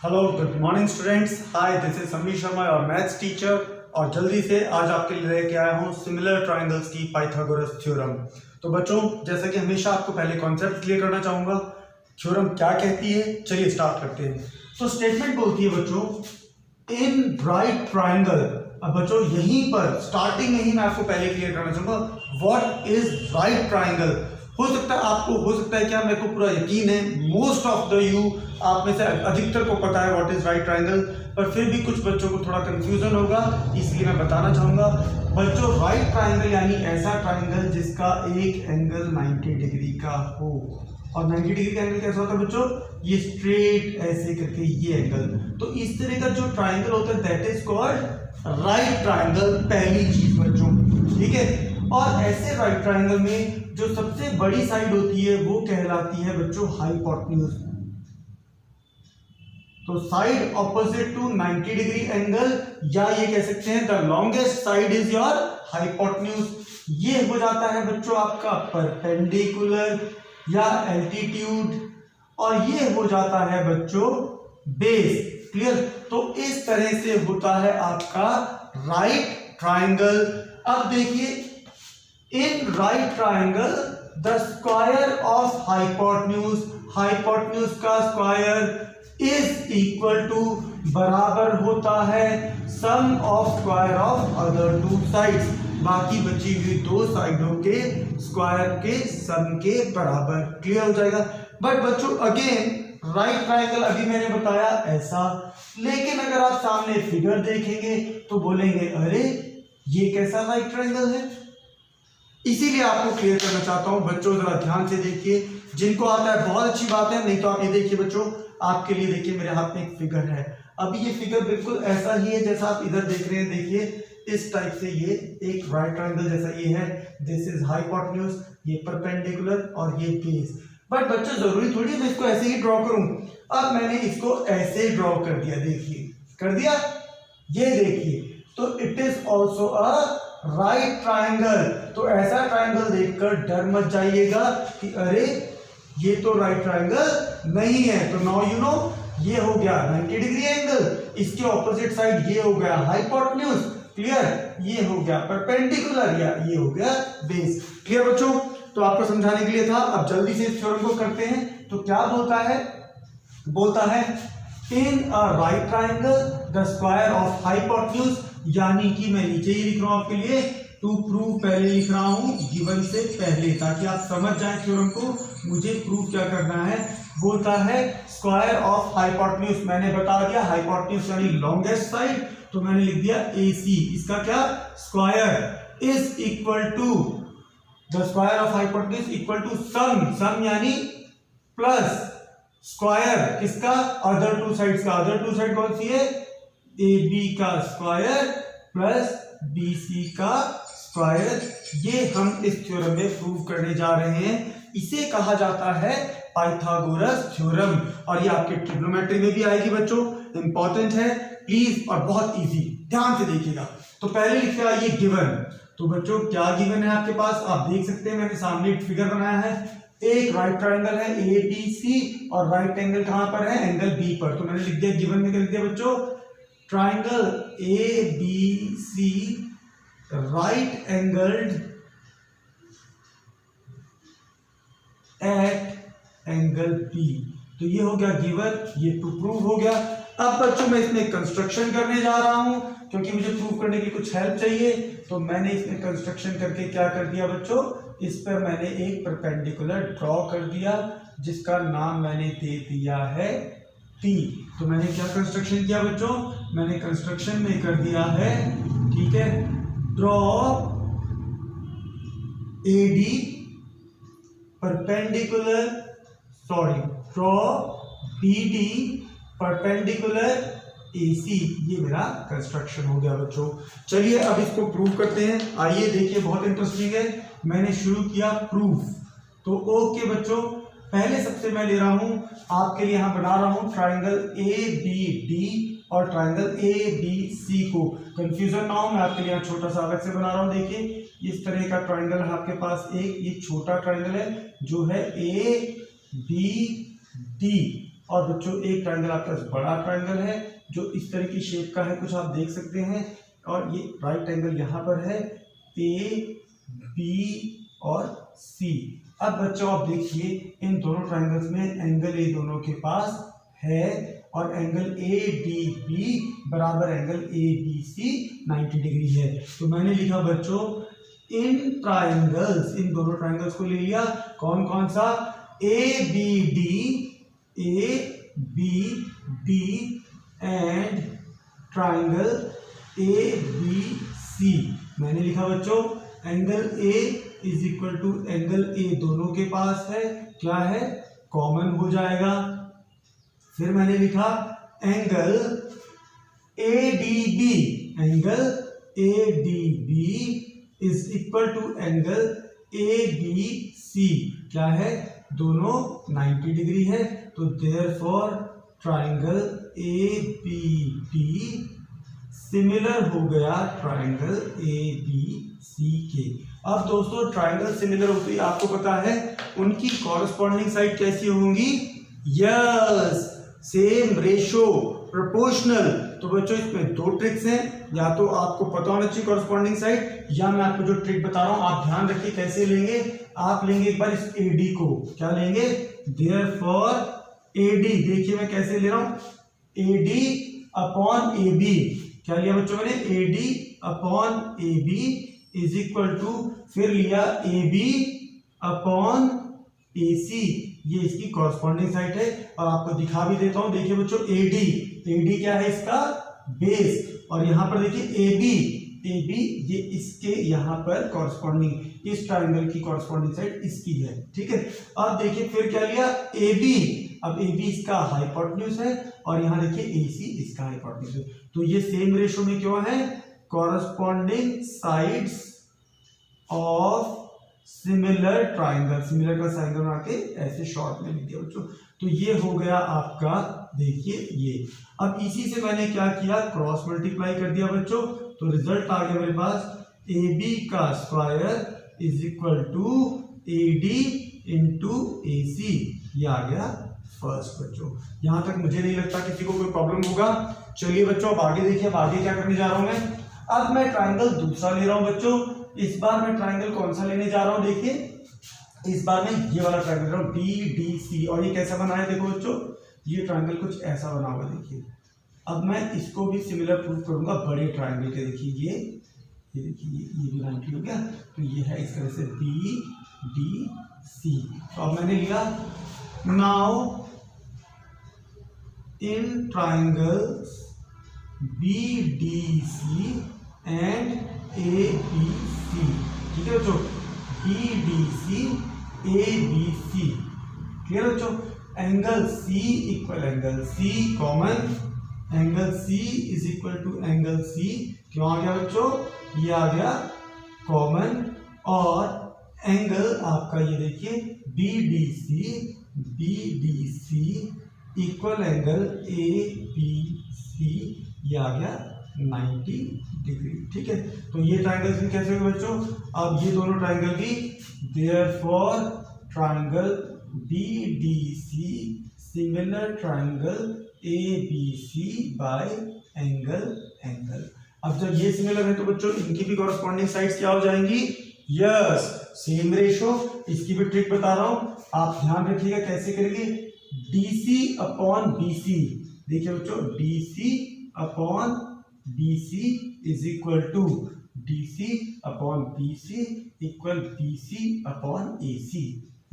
Hello good morning students. Hi, this is Sameer Sharma और maths teacher. और जल्दी से आज आपके लिए लेके आया हूँ सिमिलर ट्रायंगल्स की पाइथागोरस थ्योरम। तो बच्चों, जैसा कि हमेशा आपको पहले कॉन्सेप्ट क्लियर करना चाहूंगा, थ्योरम क्या कहती है। चलिए स्टार्ट करते हैं। तो स्टेटमेंट बोलती है बच्चों, इन राइट ट्रायंगल। अब बच्चों यहीं पर स्टार्टिंग में ही मैं आपको पहले क्लियर करना चाहूंगा व्हाट इज राइट ट्रायंगल। हो सकता है आपको, हो सकता है क्या, मेरे को पूरा यकीन है मोस्ट ऑफ द यू, आप में से अधिकतर को पता है व्हाट इज राइट ट्रायंगल, पर फिर भी कुछ बच्चों को थोड़ा कंफ्यूजन होगा, इसलिए मैं बताना चाहूंगा। बच्चों राइट ट्रायंगल यानी ऐसा ट्रायंगल जिसका एक एंगल 90 डिग्री का हो। और 90 डिग्री का एंगल कैसा होता है बच्चों? ये स्ट्रेट ऐसे करके ये एंगल। तो इस तरह का जो ट्रायंगल होता है that is called right triangle. पहली चीज बच्चों, ठीक है। और ऐसे राइट ट्रायंगल में जो सबसे बड़ी साइड होती है वो कहलाती है बच्चों हाइपोटेन्यूज। तो side opposite to 90 degree angle, या ये कह सकते हैं the longest side is your hypotenuse. ये हो जाता है बच्चों आपका परपेंडिकुलर या एल्टीट्यूड, और ये हो जाता है बच्चों बेस। क्लियर? तो इस तरह से होता है आपका राइट ट्रायंगल। अब देखिए, in right triangle the square of hypotenuse, hypotenuse का स्क्वायर इज इक्वल टू, बराबर होता है sum of square of other two sides, बाकी बची हुई दो साइडों के स्क्वायर के सम के बराबर। क्लियर हो जाएगा? बट बच्चों अगेन राइट ट्रायंगल अभी मैंने बताया ऐसा, लेकिन अगर आप सामने फिगर देखेंगे तो बोलेंगे अरे ये कैसा राइट ट्रायंगल है। इसीलिए आपको क्लियर करना चाहता हूं बच्चों, जरा ध्यान से देखिए। जिनको आता है बहुत अच्छी बात है, नहीं तो आप ये देखिए बच्चों, आपके लिए देखिए मेरे हाथ में एक फिगर है। अभी ये फिगर बिल्कुल ऐसा ही है जैसा आप इधर देख रहे हैं। देखिए इस टाइप से ये एक राइट ट्रायंगल जैसा ये है। दिस इज हाइपोटेन्यूज, ये परपेंडिकुलर और ये बेस। बट बच्चों जरूरी थोड़ी मैं इसको ऐसे ही ड्रॉ करूं। अब मैंने इसको ऐसे ड्रॉ कर दिया, देखिए कर दिया, ये देखिए। तो it is also a right triangle. तो ऐसा ट्रायंगल देखकर डर मत जाइएगा कि अरे ये तो राइट ट्रायंगल नहीं है। तो नाउ यू नो, ये हो गया 90 डिग्री एंगल, इसके ऑपोजिट साइड ये हो गया हाइपोटेन्यूज। क्लियर? ये हो गया परपेंडिकुलर, या ये हो गया बेस। क्लियर बच्चों? तो आपको समझाने के लिए था। अब जल्दी से इस थ्योरम को करते हैं। तो क्या बोलता है? बोलता है in a right triangle the square of hypotenuse, यानी कि मैं नीचे ही लिख रहा हूं आपके लिए टू प्रूव, पहले लिख रहा हूं गिवन से पहले, ताकि आप समझ जाएं थ्योरम को। मुझे प्रूव क्या करना है? बोलता है स्क्वायर ऑफ हाइपोटेन्यूज, मैंने बता दिया हाइपोटेन्यूज यानी लॉन्गेस्ट साइड, तो मैंने लिख दिया AC। इसका क्या? Square is equal to the square of hypotenuse equal to sum, sum यानी प्लस स्क्वायर किसका? अदर टू साइड्स का। अदर टू साइड कौन सी है? AB का स्क्वायर प्लस BC का स्क्वायर। ये हम इस थ्योरम में प्रूव करने जा रहे हैं। इसे कहा जाता है पाइथागोरस थ्योरम, और ये आपके ट्रिग्नोमेट्री में भी आएगी बच्चों। इंपॉर्टेंट है प्लीज, और बहुत इजी, ध्यान से देखिएगा। तो पहले लिखा है ये गिवन। तो बच्चों क्या गिवन है आपके पास? आप देख सकते हैं मैंने सामने एक फिगर बनाया है। एक राइट ट्रायंगल है ABC, और राइट एंगल कहां पर है? एंगल B पर। तो मैंने लिख दिया गिवन में, लिख दिया बच्चों triangle ABC right angled at angle B। तो ये हो गया गिवन, ये टू प्रूव हो गया। अब बच्चों मैं इसमें कंस्ट्रक्शन करने जा रहा हूं, क्योंकि मुझे प्रूव करने की कुछ हेल्प चाहिए। तो मैंने इसमें कंस्ट्रक्शन करके क्या कर दिया बच्चों? इस पर मैंने एक परपेंडिकुलर ड्रॉ कर दिया, जिसका नाम मैंने दे दिया है T। तो मैंने क्या कंस्ट्रक्शन किया बच्चों? मैंने कंस्ट्रक्शन में कर दिया है, ठीक है, draw AD perpendicular, sorry, draw BD perpendicular AC। ये मेरा कंस्ट्रक्शन हो गया बच्चों। चलिए अब इसको प्रूव करते हैं। आइए देखिए, बहुत इंटरेस्टिंग है। मैंने शुरू किया प्रूफ। तो ओके बच्चों, पहले सबसे मैं ले रहा हूं आपके लिए, यहां बना रहा हूं ट्रायंगल ABD और ट्रायंगल ABC को। कंफ्यूजन ना हो, मैं आपके लिए छोटा सा अलग से बना रहा हूं। देखिए इस तरह का ट्रायंगल है आपके पास, एक ये छोटा ट्रायंगल है जो है ABD। और बच्चों एक ट्रायंगल आपका बड़ा ट्रायंगल है जो इस तरह की शेप का है, कुछ आप देख सकते हैं, और ये राइट एंगल यहाँ पर है ए बी और सी। अब बच्चों आप देखिए इन दोनों ट्रायंगल्स में एंगल ए दोनों के पास है और एंगल ए डी बी बराबर angle A B C 90 degree है। तो मैंने लिखा बच्चों इन ट्रायंगल्स, इन दोनों ट्रायंगल्स को ले लिया, कौन कौन सा, A B D and triangle A B C. मैंने लिखा बच्चों angle A is equal to angle A दोनों के पास है, क्या है, कॉमन हो जाएगा। फिर मैंने लिखा angle A D B, angle A D B is equal to angle A B C, क्या है, दोनों 90 डिग्री है। तो therefore triangle A B D similar हो गया ट्रायंगल ए बी सी के। अब दोस्तों ट्रायंगल सिमिलर होते ही आपको पता है उनकी कॉरस्पॉन्डिंग साइड कैसी होंगी, यस सेम रेशो प्रोपोर्शनल। तो बच्चों इसमें दो ट्रिक्स हैं, या तो आपको पता होना चाहिए कॉरस्पॉन्डिंग साइड, या मैं आपको जो ट्रिक बता रहा हूं आप ध्यान रखिए कैसे लेंगे। आप लेंगे एक बार इस एडी को, क्या लेंगे, देयरफॉर एडी, देखिए मैं कैसे ले रहा हूं, एडी अपॉन ए बी, क्या लिया बच्चों मैंने, AD upon A B is equal to, फिर लिया A B upon A C, ये इसकी कॉरस्पॉन्डिंग साइड है। और आपको दिखा भी देता हूं, देखिए बच्चों एडी क्या है, इसका बेस, और यहां पर देखिए ए बी ये इसके यहां पर कॉरस्पॉन्डिंग, इस ट्रायंगल की कॉरस्पॉन्डिंग साइड इसकी है, ठीक है। अब देखिए फिर क्या लिया, ए बी, अब ए बी इसका हाइपोटेन्यूज है और यहां देखिए ए सी इसका हाइपोटेन्यूज है। तो ये सेम रेशो में क्यों है, corresponding sides of similar triangle, similar का ट्रायंगल बना के ऐसे शॉर्ट में लिख दिया बच्चों। तो ये हो गया आपका, देखिए ये। अब इसी से मैंने क्या किया, क्रॉस मल्टीप्लाई कर दिया बच्चों, तो रिजल्ट आ गया मेरे पास ए बी का square is equal to A D into A C, ये आ गया फर्स्ट बच्चों। यहां तक मुझे नहीं लगता किसी को कोई प्रॉब्लम होगा। चलिए बच्चों अब आगे देखिए, अब आगे क्या करने जा रहा हूं मैं। अब मैं ट्रायंगल दूसरा ले रहा हूं बच्चों, इस बार मैं ट्रायंगल कौन सा लेने जा रहा हूं, देखिए इस बार मैं ये वाला ट्रायंगल ले रहा हूं डी डी सी। और ये कैसा बना है, देखो बच्चों ये ट्रायंगल कुछ ऐसा बना हुआ, देखिए। अब मैं इसको भी सिमिलर प्रूव करूंगा बड़े ट्रायंगल के, देखिए ये देखिए ये भी 90 हो गया, तो ये है इस तरह से बी डी सी। तो अब मैंने लिया, now in triangles B D C and A B C, ठीक है बच्चों, B D C A B C, clear बच्चों। Angle C equal angle C common, angle C is equal to angle C, क्यों आ गया बच्चों, ये आ गया कॉमन। और एंगल आपका ये देखिए B D C equal angle A B C, ये आ गया 90 डिग्री, ठीक है। तो ये ट्रायंगल्स भी कैसे हुए बच्चों, अब ये दोनों ट्रायंगल भी, therefore triangle B D C similar triangle A B C by angle. अब जब ये सिमिलर है तो बच्चों इनकी भी कॉरस्पॉन्डिंग साइड्स क्या हो जाएंगी, यस सेम रेशो। इसकी भी ट्रिक बता रहा हूं, आप ध्यान रखिएगा कैसे करेंगे, DC अपॉन BC, देखिए बच्चों DC upon BC is equal to DC upon BC equal BC upon AC,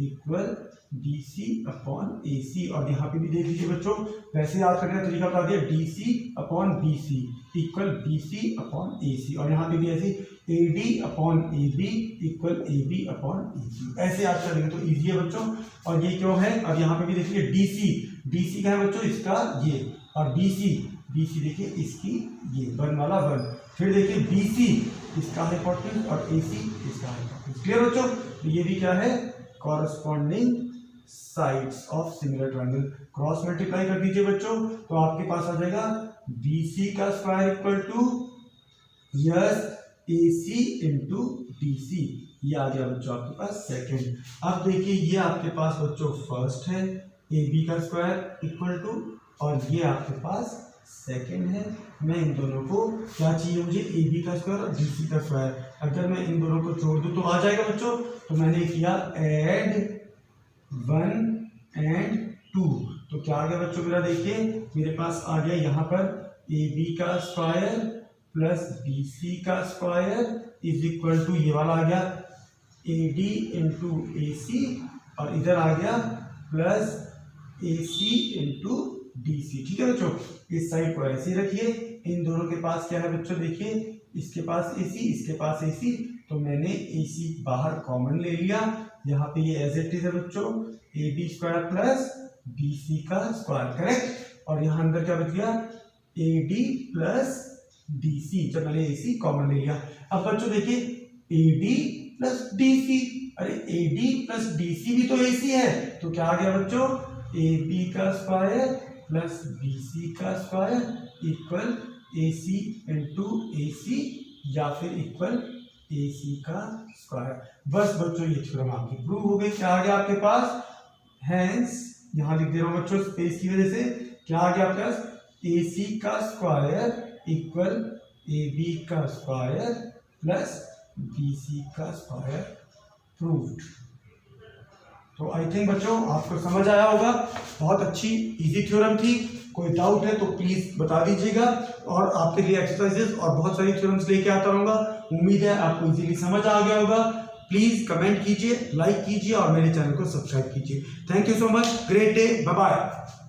equal BC upon AC। और यहाँ पे भी देख लीजिए बच्चों, वैसे याद करने का तरीका बता दिया, DC upon BC equal BC upon AC। और यहाँ पे भी ऐसे AD upon AB equal AB upon AC, ऐसे याद करेंगे तो इजी है बच्चों। और ये क्यों है, अब यहाँ पे भी देखिए DC का है बच्चों इसका ये, और BC देखिए इसकी ये 1 वाला 1, फिर देखिए BC इसका हाइपोटेन्यूज और AC इसका हाइपोटेन्यूज, क्लियर बच्चों। तो ये भी क्या है, corresponding sides of similar triangle. Cross multiply कर दीजिए बच्चों, तो आपके पास आ जाएगा BC का square equal to yes AC into DC, ये आ गया बच्चों आपके पास सेकंड। अब देखिए ये आपके पास बच्चों फर्स्ट है ए बी का स्क्वायर इक्वल टू, और ये आपके पास सेकेंड है। मैं इन दोनों को क्या चाहिए मुझे, ए बी का स्क्वायर और बी सी का स्क्वायर। अगर मैं इन दोनों को जोड़ दूँ तो आ जाएगा बच्चों। तो मैंने किया ऐड 1 and 2, तो क्या आ गया बच्चों मेरा, देखिए मेरे पास आ गया यहाँ पर ए बी का स्क्वायर प्लस बी सी का स्क्वायर इज इक्वल टू, ये वाला आ गया ए डी इंटू ए सी, और इधर आ गया प्लस ए सी इंटू डी सी। ठीक है बच्चों, इस साइड को ऐसे ही रखिए। इन दोनों के पास क्या है बच्चों, देखिए इसके पास ए सी, इसके पास ए सी, तो मैंने ए सी बाहर कॉमन ले लिया। यहाँ पे ये एज इट इज है बच्चों, A B square plus B C का स्क्वायर, करेक्ट। और यहाँ अंदर क्या बच गया, A D plus D C, जब मैंने ए सी कॉमन ले लिया। अब बच्चों देखिए A D plus D C, अरे A D plus D C भी तो ए सी है, तो क्या आ गया बच्चों, ए बी का स्क्वायर प्लस बी सी का square equal A C into A सी, या फिर इक्वल ए सी का स्क्वायर। बस बच्चों ये थ्योरम आपकी प्रूव हो गई। क्या आ गया आपके पास, हैंस यहाँ लिख दे रहा हूँ बच्चों स्पेस की वजह से, क्या आ गया आपके पास, ए सी का स्क्वायर इक्वल ए बी का स्क्वायर प्लस बी सी का स्क्वायर, प्रूव्ड। तो आई थिंक बच्चों आपको समझ आया होगा, बहुत अच्छी इजी थ्योरम थी। कोई डाउट है तो प्लीज बता दीजिएगा, और आपके लिए एक्सरसाइजेस और बहुत सारी थ्योरम्स लेके आता रहूंगा। उम्मीद है आपको इजीली समझ आ गया होगा। प्लीज कमेंट कीजिए, लाइक कीजिए और मेरे चैनल को सब्सक्राइब कीजिए। Thank you so much, great day, bye bye.